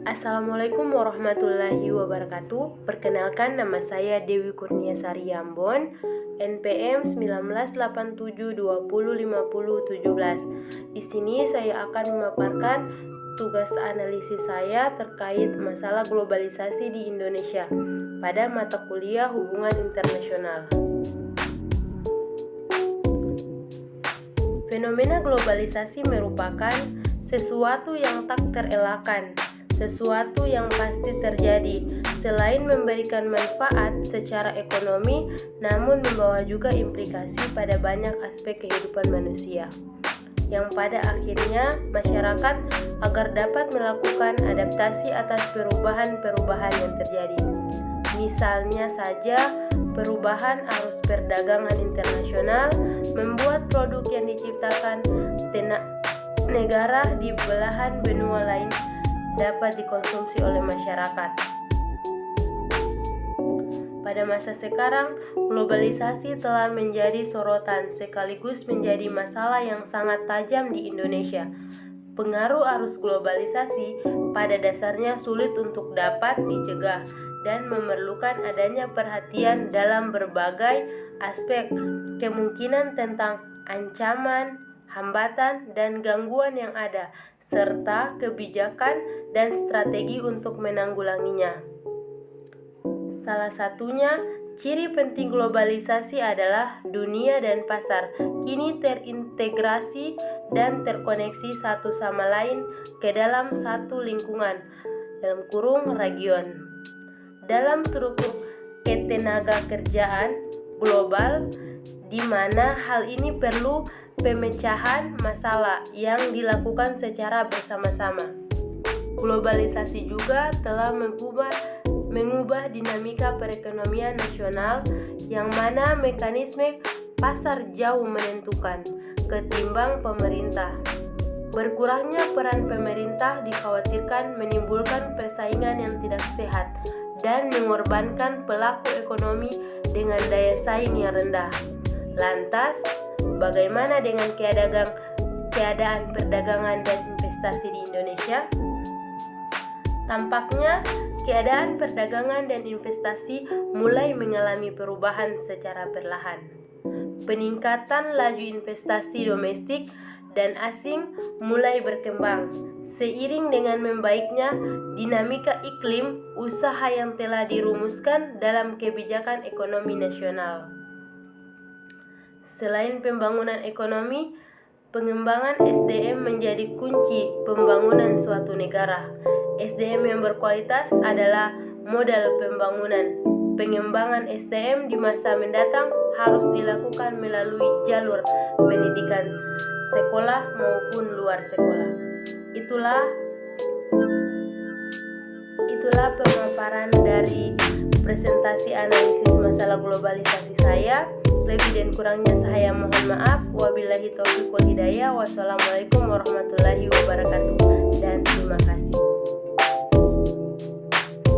Assalamualaikum warahmatullahi wabarakatuh. Perkenalkan, nama saya Dewi Kurniasari Ambon, NPM 1987205017. Di sini saya akan memaparkan tugas analisis saya terkait masalah globalisasi di Indonesia pada mata kuliah Hubungan Internasional. Fenomena globalisasi merupakan sesuatu yang tak terelakkan, sesuatu yang pasti terjadi. Selain memberikan manfaat secara ekonomi, namun membawa juga implikasi pada banyak aspek kehidupan manusia, yang pada akhirnya masyarakat agar dapat melakukan adaptasi atas perubahan-perubahan yang terjadi. Misalnya saja, perubahan arus perdagangan internasional membuat produk yang diciptakan negara di belahan benua lain dapat dikonsumsi oleh masyarakat. Pada masa sekarang, globalisasi telah menjadi sorotan sekaligus menjadi masalah yang sangat tajam di Indonesia. Pengaruh arus globalisasi pada dasarnya sulit untuk dapat dicegah dan memerlukan adanya perhatian dalam berbagai aspek, kemungkinan tentang ancaman, hambatan, dan gangguan yang ada, serta kebijakan dan strategi untuk menanggulanginya. Salah satunya, ciri penting globalisasi adalah dunia dan pasar kini terintegrasi dan terkoneksi satu sama lain ke dalam satu lingkungan (region). Dalam struktur ketenagakerjaan global, di mana hal ini perlu pemecahan masalah yang dilakukan secara bersama-sama. Globalisasi juga telah mengubah dinamika perekonomian nasional, yang mana mekanisme pasar jauh menentukan ketimbang pemerintah. Berkurangnya peran pemerintah dikhawatirkan menimbulkan persaingan yang tidak sehat dan mengorbankan pelaku ekonomi dengan daya saing yang rendah. Lantas, bagaimana dengan keadaan perdagangan dan investasi di Indonesia? Tampaknya keadaan perdagangan dan investasi mulai mengalami perubahan secara perlahan. Peningkatan laju investasi domestik dan asing mulai berkembang seiring dengan membaiknya dinamika iklim usaha yang telah dirumuskan dalam kebijakan ekonomi nasional. Selain pembangunan ekonomi, pengembangan SDM menjadi kunci pembangunan suatu negara. SDM yang berkualitas adalah modal pembangunan. Pengembangan SDM di masa mendatang harus dilakukan melalui jalur pendidikan sekolah maupun luar sekolah. Itulah pemaparan dari presentasi analisis masalah globalisasi saya. Lebih dan kurangnya saya mohon maaf. Wabillahi taufiq wal hidayah. Wassalamualaikum warahmatullahi wabarakatuh, dan terima kasih.